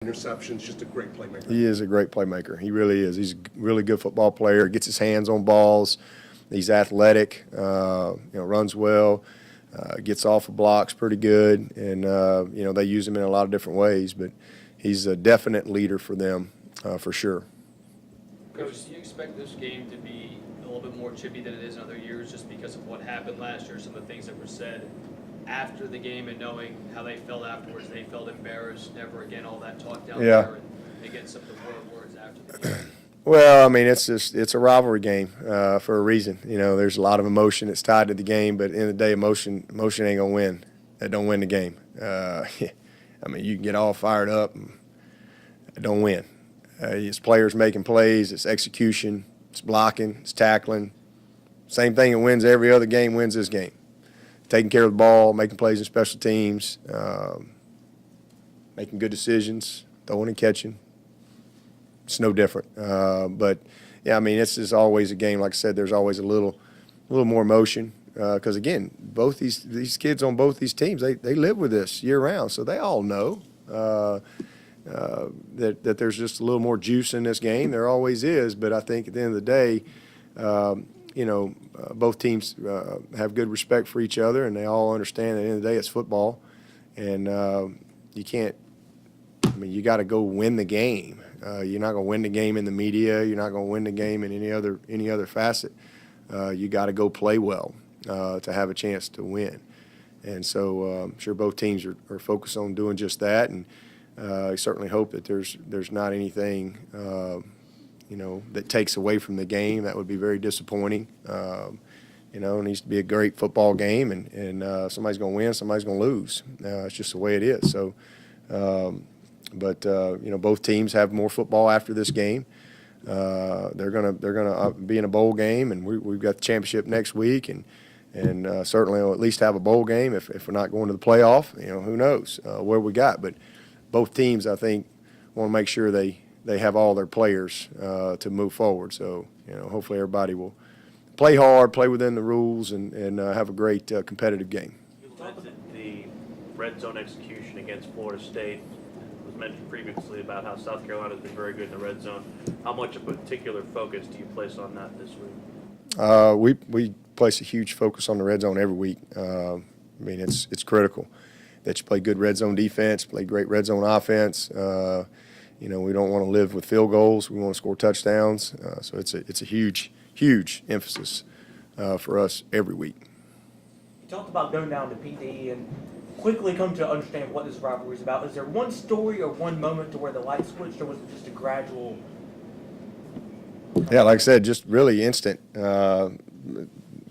interceptions, just a great playmaker. He is a great playmaker. He really is. He's a really good football player. Gets his hands on balls. He's athletic. Runs well. Gets off of blocks pretty good. And they use him in a lot of different ways. But he's a definite leader for them, for sure. Coach, do you expect this game to be a little bit more chippy than it is in other years, just because of what happened last year, some of the things that were said after the game, and knowing how they felt afterwards? They felt embarrassed, never again, all that talk down there, and again, some of the words after the game. Well, I mean, it's a rivalry game for a reason. There's a lot of emotion that's tied to the game, but at the end of the day, emotion ain't gonna win. That don't win the game. I mean, you can get all fired up, and it don't win. It's players making plays, it's execution, it's blocking, it's tackling. Same thing that wins every other game wins this game. Taking care of the ball, making plays in special teams, making good decisions, throwing and catching. It's no different. But yeah, I mean, it's just always a game. Like I said, there's always a little more emotion because again, both these kids on both these teams, they live with this year round, so they all know that there's just a little more juice in this game. There always is, but I think at the end of the day, both teams have good respect for each other, and they all understand at the end of the day it's football, and you can't. I mean, you got to go win the game. You're not going to win the game in the media. You're not going to win the game in any other facet. You got to go play well to have a chance to win. And so I'm sure both teams are focused on doing just that. And I certainly hope that there's not anything that takes away from the game. That would be very disappointing. It needs to be a great football game, and somebody's going to win, somebody's going to lose. It's just the way it is. So. But both teams have more football after this game. They're gonna be in a bowl game, and we've got the championship next week, and certainly will at least have a bowl game. If we're not going to the playoff, who knows where we got. But both teams, I think, want to make sure they have all their players to move forward. So hopefully everybody will play hard, play within the rules, and have a great competitive game. You mentioned the red zone execution against Florida State. Was mentioned previously about how South Carolina has been very good in the red zone. How much of a particular focus do you place on that this week? We place a huge focus on the red zone every week. I mean, it's critical that you play good red zone defense, play great red zone offense. We don't want to live with field goals. We want to score touchdowns. So it's a huge emphasis for us every week. You talked about going down to PD and quickly come to understand what this rivalry is about. Is there one story or one moment to where the light switched, or was it just a gradual? Yeah, like I said, just really instant. Going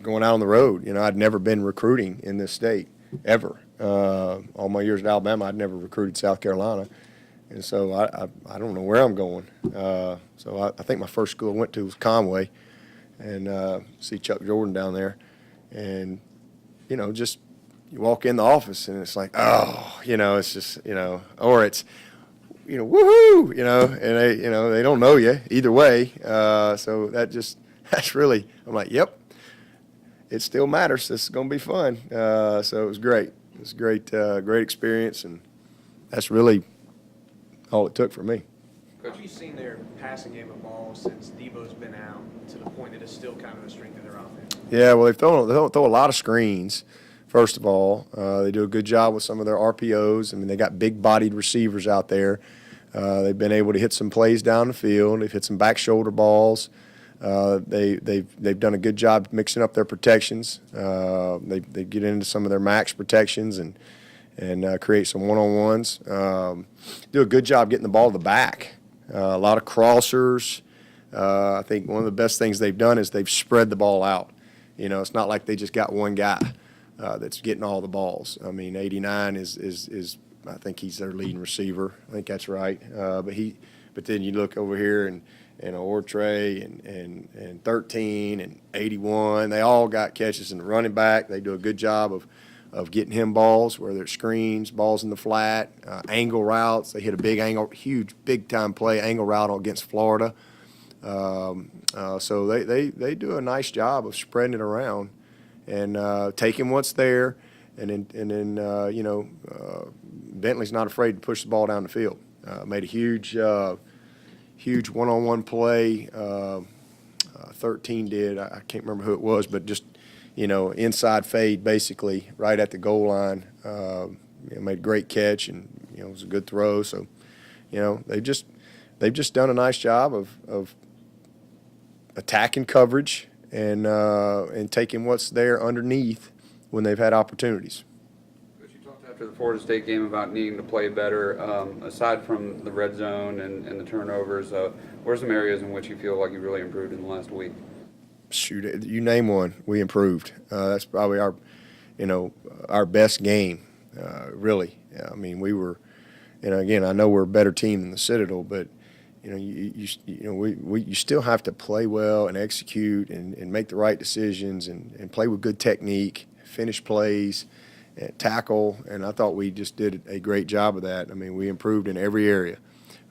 out on the road, I'd never been recruiting in this state ever. All my years at Alabama, I'd never recruited South Carolina, and so I don't know where I'm going. So I think my first school I went to was Conway, and see Chuck Jordan down there, and just. You walk in the office and it's like, it's just, or it's, woohoo, and they don't know you either way. So that's really, I'm like, yep, it still matters. This is going to be fun. So it was great. It was a great experience, and that's really all it took for me. Coach, have you seen their passing game of ball since Debo's been out to the point that it's still kind of a strength in their offense? Yeah, well, they throw a lot of screens. First of all, they do a good job with some of their RPOs. I mean, they got big-bodied receivers out there. They've been able to hit some plays down the field. They've hit some back shoulder balls. They've done a good job mixing up their protections. They get into some of their max protections and create some one-on-ones. Do a good job getting the ball to the back. A lot of crossers. I think one of the best things they've done is they've spread the ball out. It's not like they just got one guy that's getting all the balls. I mean, 89 is I think he's their leading receiver. I think that's right. But then you look over here and Ortre and 13 and 81. They all got catches in the running back. They do a good job of getting him balls, whether it's screens, balls in the flat, angle routes. They hit a huge big-time play, angle route against Florida. So they do a nice job of spreading it around and taking what's there, and then Bentley's not afraid to push the ball down the field. Made a huge one-on-one play. 13 did. I can't remember who it was, but just, inside fade basically right at the goal line. Made a great catch, and, it was a good throw. So, they've just done a nice job of attacking coverage and taking what's there underneath when they've had opportunities. Coach, you talked after the Florida State game about needing to play better. Aside from the red zone and the turnovers, what are some areas in which you feel like you really improved in the last week? Shoot, you name one, we improved. That's probably our best game, really. I mean, we were, again, I know we're a better team than the Citadel, but you still have to play well and execute and make the right decisions and play with good technique, finish plays, and tackle. And I thought we just did a great job of that. I mean, we improved in every area.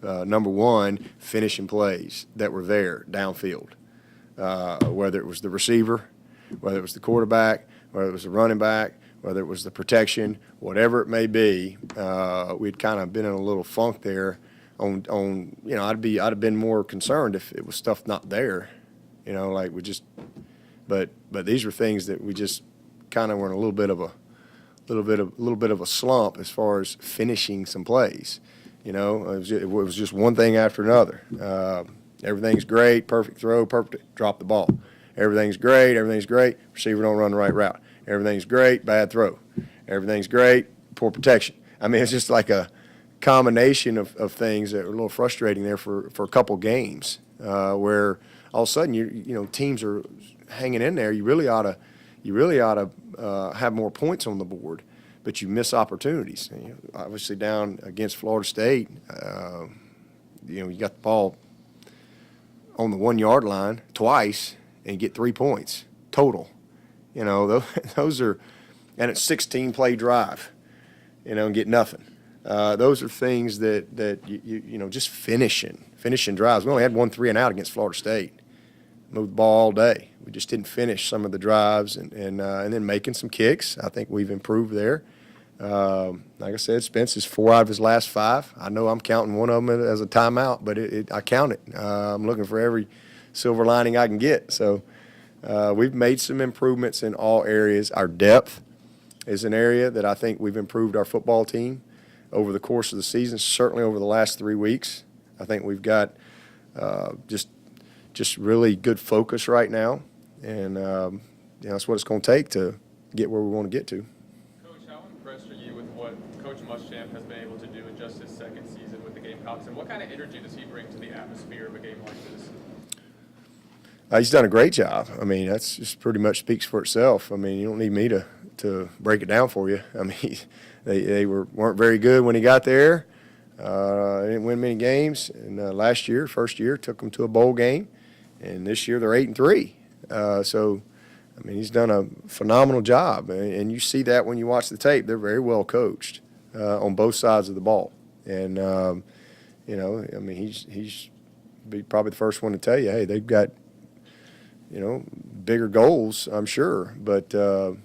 Number one, finishing plays that were there downfield, whether it was the receiver, whether it was the quarterback, whether it was the running back, whether it was the protection, whatever it may be. We'd kind of been in a little funk there. I'd have been more concerned if it was stuff not there, like we just. But these were things that we just kind of were in a little bit of a slump as far as finishing some plays. It was just one thing after another. Everything's great, perfect throw, perfect drop the ball. Everything's great, receiver don't run the right route. Everything's great, bad throw. Everything's great, poor protection. I mean, it's just like a combination of things that were a little frustrating there for a couple games, where all of a sudden teams are hanging in there. You really ought to have more points on the board, but you miss opportunities. Obviously down against Florida State, you got the ball on the 1 yard line twice and get 3 points total. Those are, and it's 16 play drive, and get nothing. Those are things that just finishing drives. We only had 1 3 and out against Florida State. Moved the ball all day. We just didn't finish some of the drives, and then making some kicks. I think we've improved there. Like I said, Spence is 4 out of his last 5. I know I'm counting one of them as a timeout, but I count it. I'm looking for every silver lining I can get. So we've made some improvements in all areas. Our depth is an area that I think we've improved our football team over the course of the season, certainly over the last 3 weeks. I think we've got just really good focus right now, and that's what it's going to take to get where we want to get to. Coach, how impressed are you with what Coach Muschamp has been able to do in just his second season with the Gamecocks, and what kind of energy does he bring to the atmosphere of a game like this? He's done a great job. I mean, that's just pretty much speaks for itself. I mean, you don't need me to break it down for you. I mean, they weren't very good when he got there. They didn't win many games. And last year, first year, took them to a bowl game. And this year they're 8-3. So, I mean, he's done a phenomenal job. And you see that when you watch the tape. They're very well coached on both sides of the ball. And, I mean, he's probably the first one to tell you, hey, they've got, bigger goals, I'm sure. But, they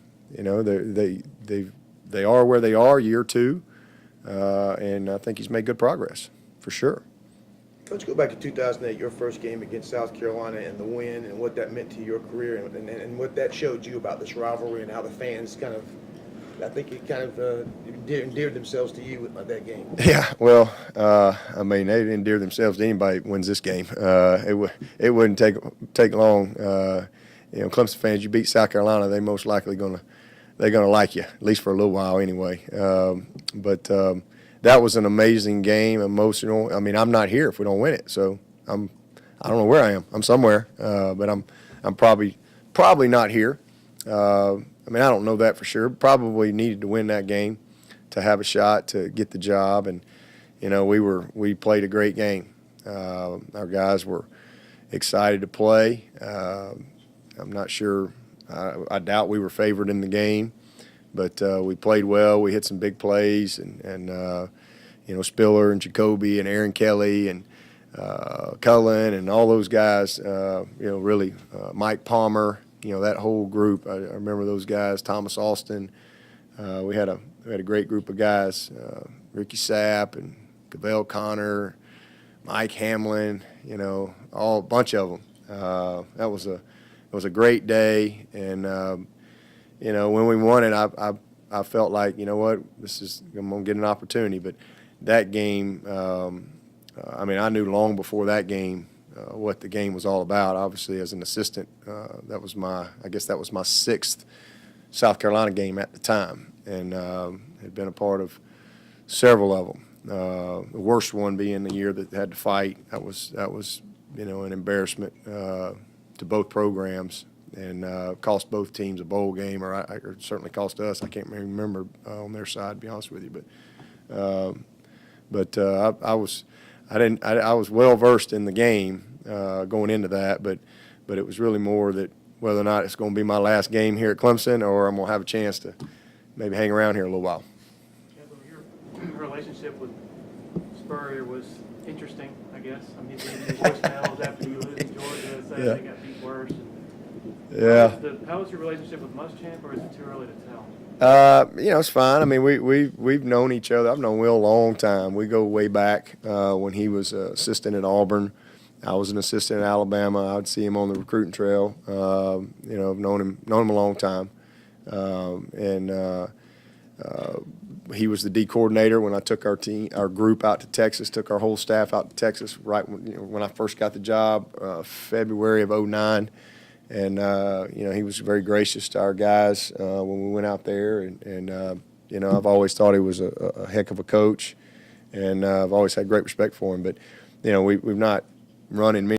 are where they are year 2. And I think he's made good progress, for sure. Let's go back to 2008, your first game against South Carolina, and the win and what that meant to your career and what that showed you about this rivalry and how the fans endeared themselves to you with that game. Yeah, well, I mean, they didn't endear themselves to anybody that wins this game. It wouldn't take long. Clemson fans, you beat South Carolina, they most likely they're gonna like you, at least for a little while anyway. But that was an amazing game, emotional. I mean, I'm not here if we don't win it, so I don't know where I am. I'm somewhere, but I'm probably not here. I mean, I don't know that for sure. Probably needed to win that game to have a shot to get the job, and we played a great game. Our guys were excited to play. I'm not sure. I doubt we were favored in the game. But we played well. We hit some big plays, and Spiller and Jacoby and Aaron Kelly and Cullen and all those guys. Really Mike Palmer. That whole group. I remember those guys. Thomas Austin. We had a great group of guys. Ricky Sapp and Cavell Connor, Mike Hamlin, you know, all a bunch of them. It was a great day, and you know, when we won it, I felt like, you know what, I'm gonna get an opportunity. But that game, I mean, I knew long before that game what the game was all about. Obviously, as an assistant, I guess that was my sixth South Carolina game at the time, and had been a part of several of them. The worst one being the year that had to fight. That was you know, an embarrassment to both programs, and cost both teams a bowl game, or certainly cost us. I can't remember on their side, to be honest with you, but I was well versed in the game going into that, but it was really more that whether or not it's going to be my last game here at Clemson, or I'm going to have a chance to maybe hang around here a little while. Your relationship with Spurrier was interesting, I guess. I mean, leaving the voicemails after you lose in Georgia, saying Yeah. they got beat worse. Yeah. How was your relationship with Muschamp, or is it too early to tell? You know, it's fine. I mean, we've known each other. I've known Will a long time. We go way back when he was assistant at Auburn. I was an assistant at Alabama. I'd see him on the recruiting trail. You know, I've known him a long time, and he was the D coordinator when I took our group out to Texas. Took our whole staff out to Texas right when I first got the job, February of '09. And, you know, he was very gracious to our guys when we went out there. And you know, I've always thought he was a heck of a coach, and I've always had great respect for him. But, you know, we've not run in many